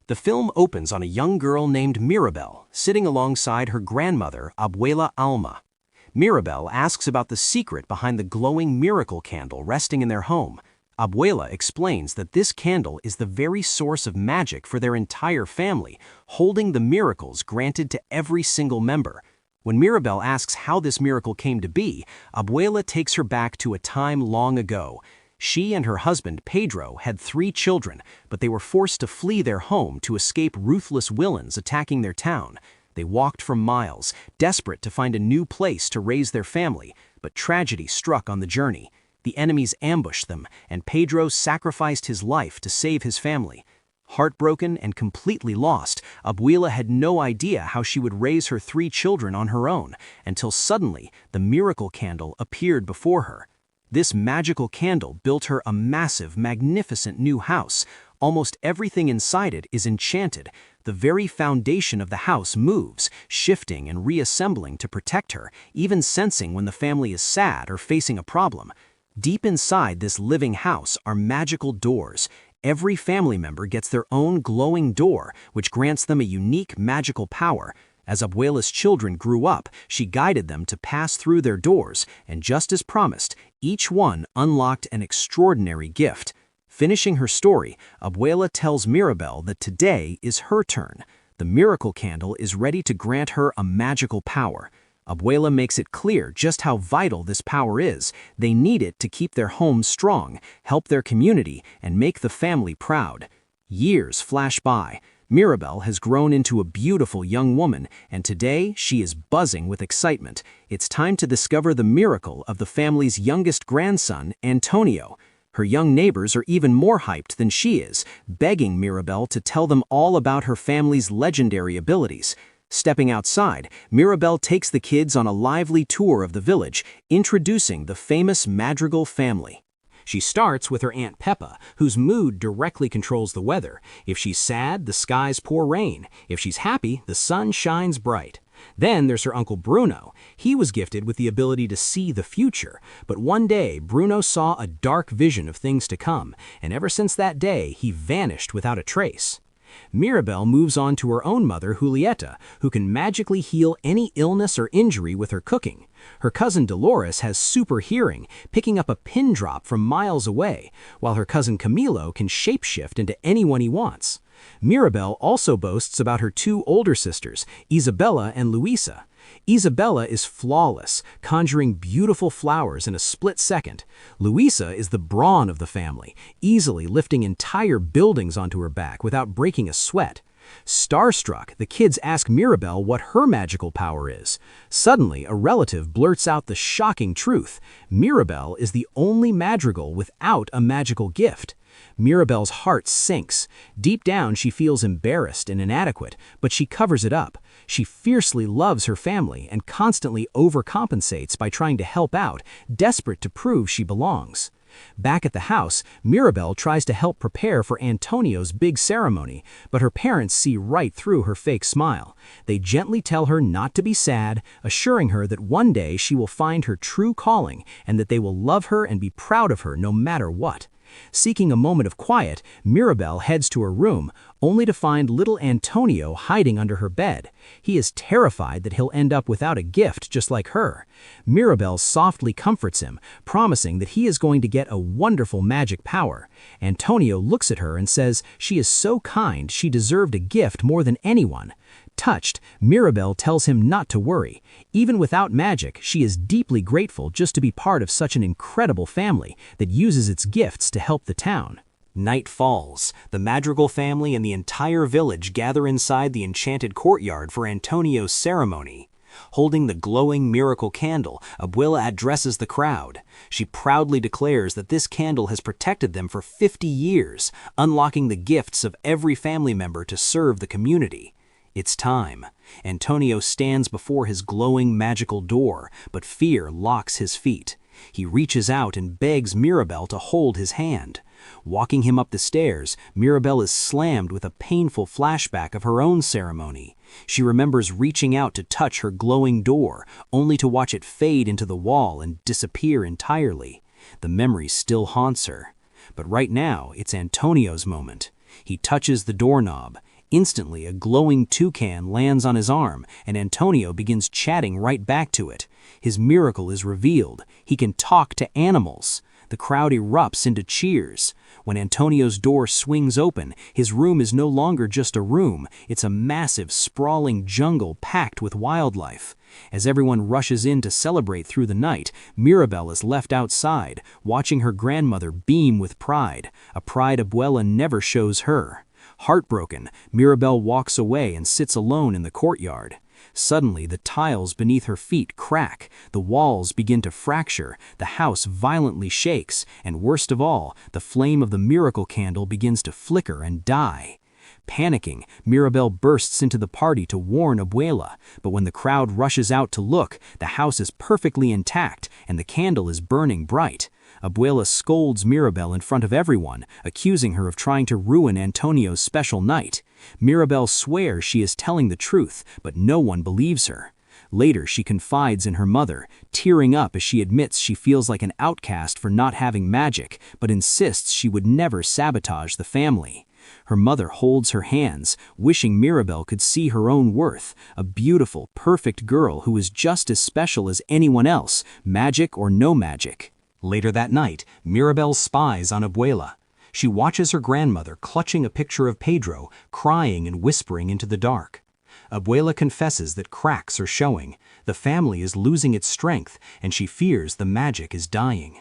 The film opens on a young girl named Mirabel, sitting alongside her grandmother, Abuela Alma. Mirabel asks about the secret behind the glowing miracle candle resting in their home. Abuela explains that this candle is the very source of magic for their entire family, holding the miracles granted to every single member. When Mirabel asks how this miracle came to be, Abuela takes her back to a time long ago. She and her husband, Pedro, had 3 children, but they were forced to flee their home to escape ruthless villains attacking their town. They walked for miles, desperate to find a new place to raise their family, but tragedy struck on the journey. The enemies ambushed them, and Pedro sacrificed his life to save his family. Heartbroken and completely lost, Abuela had no idea how she would raise her 3 children on her own, until suddenly the miracle candle appeared before her. This magical candle built her a massive, magnificent new house. Almost everything inside it is enchanted. The very foundation of the house moves, shifting and reassembling to protect her, even sensing when the family is sad or facing a problem. Deep inside this living house are magical doors. Every family member gets their own glowing door, which grants them a unique magical power. As Abuela's children grew up, she guided them to pass through their doors, and just as promised, each one unlocked an extraordinary gift. Finishing her story, Abuela tells Mirabel that today is her turn. The miracle candle is ready to grant her a magical power. Abuela makes it clear just how vital this power is. They need it to keep their home strong, help their community, and make the family proud. Years flash by. Mirabel has grown into a beautiful young woman, and today she is buzzing with excitement. It's time to discover the miracle of the family's youngest grandson, Antonio. Her young neighbors are even more hyped than she is, begging Mirabel to tell them all about her family's legendary abilities. Stepping outside, Mirabel takes the kids on a lively tour of the village, introducing the famous Madrigal family. She starts with her Aunt Peppa, whose mood directly controls the weather. If she's sad, the skies pour rain. If she's happy, the sun shines bright. Then there's her Uncle Bruno. He was gifted with the ability to see the future, but one day Bruno saw a dark vision of things to come, and ever since that day he vanished without a trace. Mirabel moves on to her own mother, Julieta, who can magically heal any illness or injury with her cooking. Her cousin Dolores has super hearing, picking up a pin drop from miles away, while her cousin Camilo can shapeshift into anyone he wants. Mirabel also boasts about her 2 older sisters, Isabella and Luisa. Isabella is flawless, conjuring beautiful flowers in a split second. Luisa is the brawn of the family, easily lifting entire buildings onto her back without breaking a sweat. Starstruck, the kids ask Mirabel what her magical power is. Suddenly, a relative blurts out the shocking truth. Mirabel is the only madrigal without a magical gift. Mirabel's heart sinks. Deep down, she feels embarrassed and inadequate, but she covers it up. She fiercely loves her family and constantly overcompensates by trying to help out, desperate to prove she belongs. Back at the house, Mirabel tries to help prepare for Antonio's big ceremony, but her parents see right through her fake smile. They gently tell her not to be sad, assuring her that one day she will find her true calling and that they will love her and be proud of her no matter what. Seeking a moment of quiet, Mirabel heads to her room, only to find little Antonio hiding under her bed. He is terrified that he'll end up without a gift just like her. Mirabel softly comforts him, promising that he is going to get a wonderful magic power. Antonio looks at her and says she is so kind she deserved a gift more than anyone. Touched, Mirabel tells him not to worry. Even without magic, she is deeply grateful just to be part of such an incredible family that uses its gifts to help the town. Night falls. The Madrigal family and the entire village gather inside the enchanted courtyard for Antonio's ceremony. Holding the glowing miracle candle, Abuela addresses the crowd. She proudly declares that this candle has protected them for 50 years, unlocking the gifts of every family member to serve the community. It's time. Antonio stands before his glowing magical door, but fear locks his feet. He reaches out and begs Mirabel to hold his hand. Walking him up the stairs, Mirabel is slammed with a painful flashback of her own ceremony. She remembers reaching out to touch her glowing door, only to watch it fade into the wall and disappear entirely. The memory still haunts her. But right now, it's Antonio's moment. He touches the doorknob. Instantly, a glowing toucan lands on his arm, and Antonio begins chatting right back to it. His miracle is revealed. He can talk to animals. The crowd erupts into cheers. When Antonio's door swings open, his room is no longer just a room. It's a massive, sprawling jungle packed with wildlife. As everyone rushes in to celebrate through the night, Mirabel is left outside, watching her grandmother beam with pride, a pride Abuela never shows her. Heartbroken, Mirabel walks away and sits alone in the courtyard. Suddenly, the tiles beneath her feet crack, the walls begin to fracture, the house violently shakes, and worst of all, the flame of the miracle candle begins to flicker and die. Panicking, Mirabel bursts into the party to warn Abuela, but when the crowd rushes out to look, the house is perfectly intact and the candle is burning bright. Abuela scolds Mirabel in front of everyone, accusing her of trying to ruin Antonio's special night. Mirabel swears she is telling the truth, but no one believes her. Later, she confides in her mother, tearing up as she admits she feels like an outcast for not having magic, but insists she would never sabotage the family. Her mother holds her hands, wishing Mirabel could see her own worth, a beautiful, perfect girl who is just as special as anyone else, magic or no magic. Later that night, Mirabel spies on Abuela. She watches her grandmother clutching a picture of Pedro, crying and whispering into the dark. Abuela confesses that cracks are showing, the family is losing its strength, and she fears the magic is dying.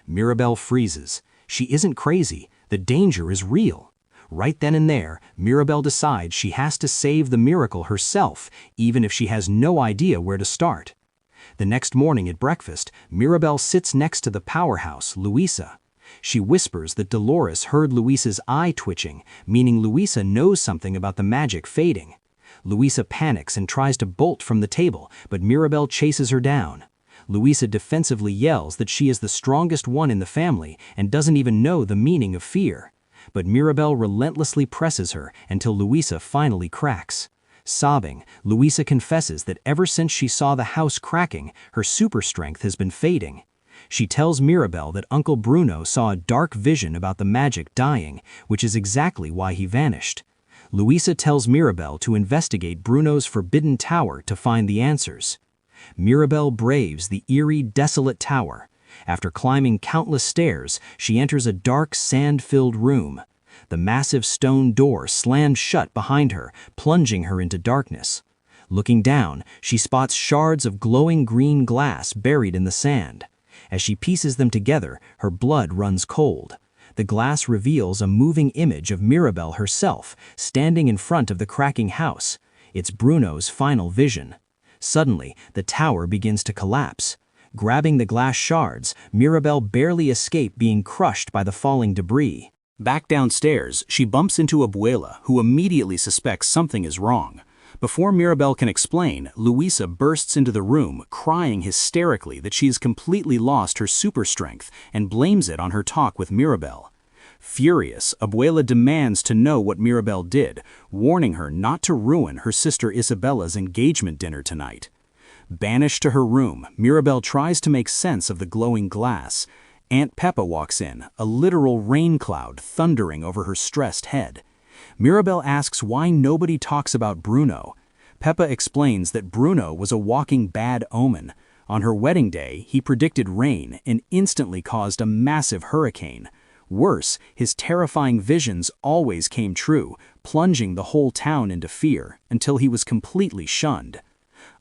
Mirabel freezes. She isn't crazy, the danger is real. Right then and there, Mirabel decides she has to save the miracle herself, even if she has no idea where to start. The next morning at breakfast, Mirabel sits next to the powerhouse, Luisa. She whispers that Dolores heard Luisa's eye twitching, meaning Luisa knows something about the magic fading. Luisa panics and tries to bolt from the table, but Mirabel chases her down. Luisa defensively yells that she is the strongest one in the family and doesn't even know the meaning of fear. But Mirabel relentlessly presses her until Luisa finally cracks. Sobbing, Luisa confesses that ever since she saw the house cracking, her super strength has been fading. She tells Mirabel that Uncle Bruno saw a dark vision about the magic dying, which is exactly why he vanished. Luisa tells Mirabel to investigate Bruno's forbidden tower to find the answers. Mirabel braves the eerie, desolate tower. After climbing countless stairs, she enters a dark, sand-filled room. The massive stone door slams shut behind her, plunging her into darkness. Looking down, she spots shards of glowing green glass buried in the sand. As she pieces them together, her blood runs cold. The glass reveals a moving image of Mirabel herself, standing in front of the cracking house. It's Bruno's final vision. Suddenly, the tower begins to collapse. Grabbing the glass shards, Mirabel barely escapes being crushed by the falling debris. Back downstairs, she bumps into Abuela, who immediately suspects something is wrong. Before Mirabel can explain, Luisa bursts into the room, crying hysterically that she's completely lost her super strength and blames it on her talk with Mirabel. Furious, Abuela demands to know what Mirabel did, warning her not to ruin her sister Isabella's engagement dinner tonight. Banished to her room, Mirabel tries to make sense of the glowing glass. Aunt Peppa walks in, a literal rain cloud thundering over her stressed head. Mirabel asks why nobody talks about Bruno. Peppa explains that Bruno was a walking bad omen. On her wedding day, he predicted rain and instantly caused a massive hurricane. Worse, his terrifying visions always came true, plunging the whole town into fear until he was completely shunned.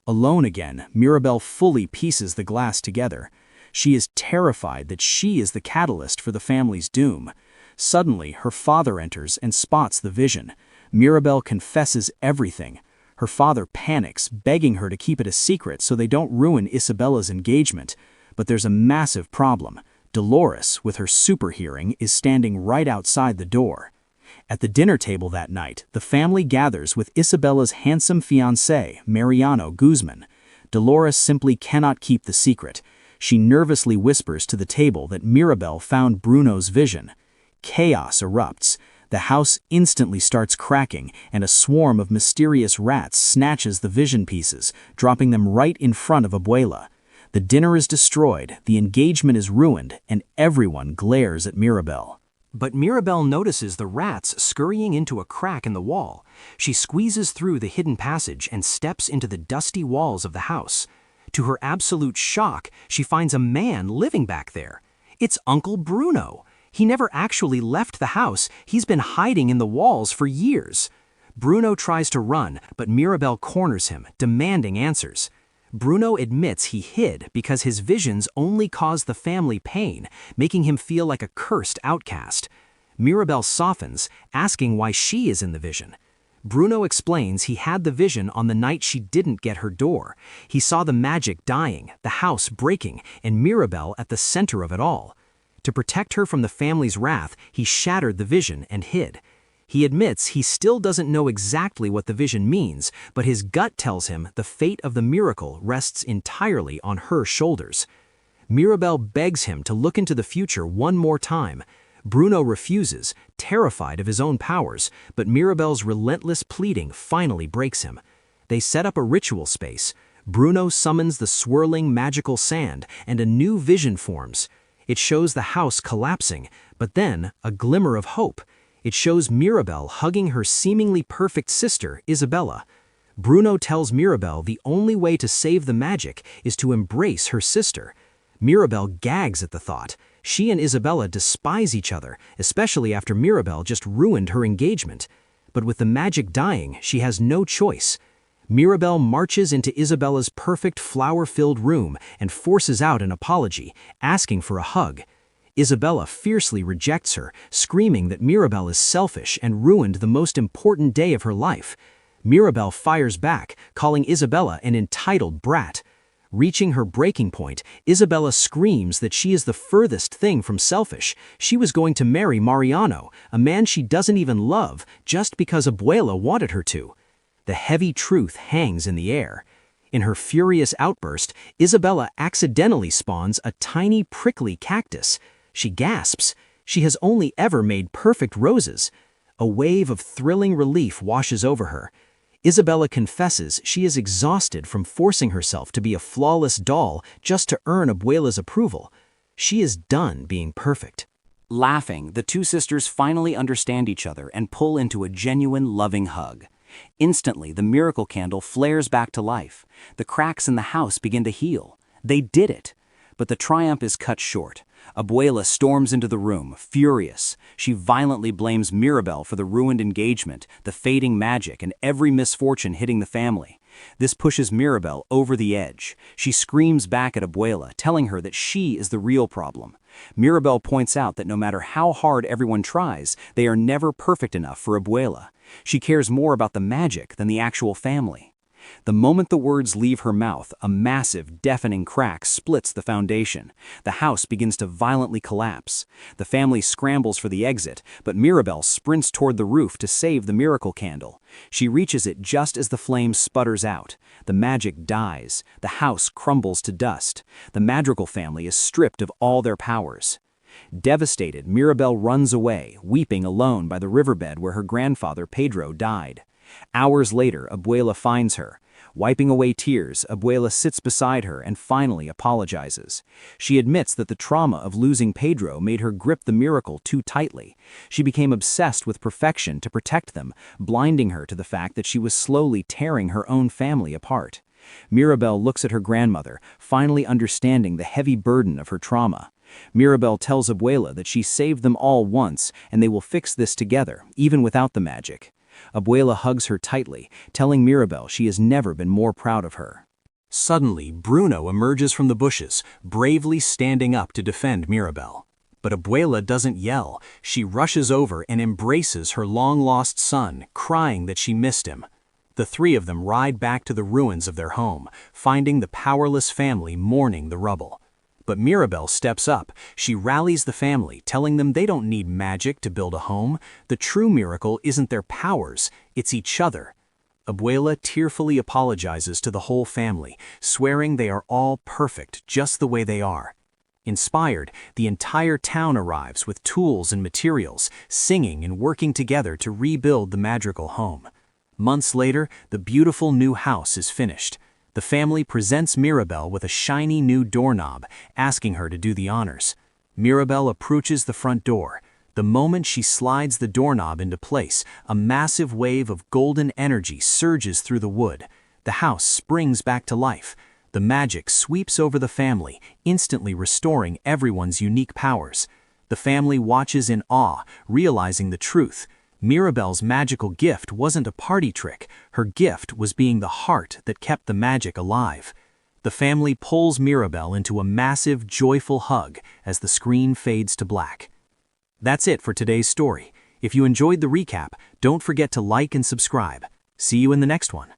Alone again, Mirabel fully pieces the glass together. She is terrified that she is the catalyst for the family's doom. Suddenly, her father enters and spots the vision. Mirabel confesses everything. Her father panics, begging her to keep it a secret so they don't ruin Isabella's engagement. But there's a massive problem. Dolores, with her super hearing, is standing right outside the door. At the dinner table that night, the family gathers with Isabella's handsome fiancé, Mariano Guzman. Dolores simply cannot keep the secret. She nervously whispers to the table that Mirabel found Bruno's vision. Chaos erupts. The house instantly starts cracking, and a swarm of mysterious rats snatches the vision pieces, dropping them right in front of Abuela. The dinner is destroyed, the engagement is ruined, and everyone glares at Mirabel. But Mirabel notices the rats scurrying into a crack in the wall. She squeezes through the hidden passage and steps into the dusty walls of the house. To her absolute shock, she finds a man living back there. It's Uncle Bruno. He never actually left the house. He's been hiding in the walls for years. Bruno tries to run, but Mirabel corners him, demanding answers. Bruno admits he hid because his visions only caused the family pain, making him feel like a cursed outcast. Mirabel softens, asking why she is in the vision. Bruno explains he had the vision on the night she didn't get her door. He saw the magic dying, the house breaking, and Mirabel at the center of it all. To protect her from the family's wrath, he shattered the vision and hid. He admits he still doesn't know exactly what the vision means, but his gut tells him the fate of the miracle rests entirely on her shoulders. Mirabel begs him to look into the future one more time. Bruno refuses, terrified of his own powers, but Mirabel's relentless pleading finally breaks him. They set up a ritual space. Bruno summons the swirling magical sand, and a new vision forms. It shows the house collapsing, but then a glimmer of hope. It shows Mirabel hugging her seemingly perfect sister, Isabella. Bruno tells Mirabel the only way to save the magic is to embrace her sister. Mirabel gags at the thought. She and Isabella despise each other, especially after Mirabel just ruined her engagement. But with the magic dying, she has no choice. Mirabel marches into Isabella's perfect flower-filled room and forces out an apology, asking for a hug. Isabella fiercely rejects her, screaming that Mirabel is selfish and ruined the most important day of her life. Mirabel fires back, calling Isabella an entitled brat. Reaching her breaking point, Isabella screams that she is the furthest thing from selfish. She was going to marry Mariano, a man she doesn't even love, just because Abuela wanted her to. The heavy truth hangs in the air. In her furious outburst, Isabella accidentally spawns a tiny prickly cactus. She gasps. She has only ever made perfect roses. A wave of thrilling relief washes over her. Isabella confesses she is exhausted from forcing herself to be a flawless doll just to earn Abuela's approval. She is done being perfect. Laughing, the two sisters finally understand each other and pull into a genuine, loving hug. Instantly, the miracle candle flares back to life. The cracks in the house begin to heal. They did it. But the triumph is cut short. Abuela storms into the room, furious. She violently blames Mirabel for the ruined engagement, the fading magic, and every misfortune hitting the family. This pushes Mirabel over the edge. She screams back at Abuela, telling her that she is the real problem. Mirabel points out that no matter how hard everyone tries, they are never perfect enough for Abuela. She cares more about the magic than the actual family. The moment the words leave her mouth, a massive, deafening crack splits the foundation. The house begins to violently collapse. The family scrambles for the exit, but Mirabel sprints toward the roof to save the miracle candle. She reaches it just as the flame sputters out. The magic dies. The house crumbles to dust. The Madrigal family is stripped of all their powers. Devastated, Mirabel runs away, weeping alone by the riverbed where her grandfather Pedro died. Hours later, Abuela finds her. Wiping away tears, Abuela sits beside her and finally apologizes. She admits that the trauma of losing Pedro made her grip the miracle too tightly. She became obsessed with perfection to protect them, blinding her to the fact that she was slowly tearing her own family apart. Mirabel looks at her grandmother, finally understanding the heavy burden of her trauma. Mirabel tells Abuela that she saved them all once and they will fix this together, even without the magic. Abuela hugs her tightly, telling Mirabel she has never been more proud of her. Suddenly, Bruno emerges from the bushes, bravely standing up to defend Mirabel. But Abuela doesn't yell. She rushes over and embraces her long-lost son, crying that she missed him. The three of them ride back to the ruins of their home, finding the powerless family mourning the rubble. But Mirabel steps up. She rallies the family, telling them they don't need magic to build a home. The true miracle isn't their powers, it's each other. Abuela tearfully apologizes to the whole family, swearing they are all perfect just the way they are. Inspired, the entire town arrives with tools and materials, singing and working together to rebuild the Madrigal home. Months later, the beautiful new house is finished. The family presents Mirabel with a shiny new doorknob, asking her to do the honors. Mirabel approaches the front door. The moment she slides the doorknob into place, a massive wave of golden energy surges through the wood. The house springs back to life. The magic sweeps over the family, instantly restoring everyone's unique powers. The family watches in awe, realizing the truth. Mirabel's magical gift wasn't a party trick. Her gift was being the heart that kept the magic alive. The family pulls Mirabel into a massive, joyful hug as the screen fades to black. That's it for today's story. If you enjoyed the recap, don't forget to like and subscribe. See you in the next one.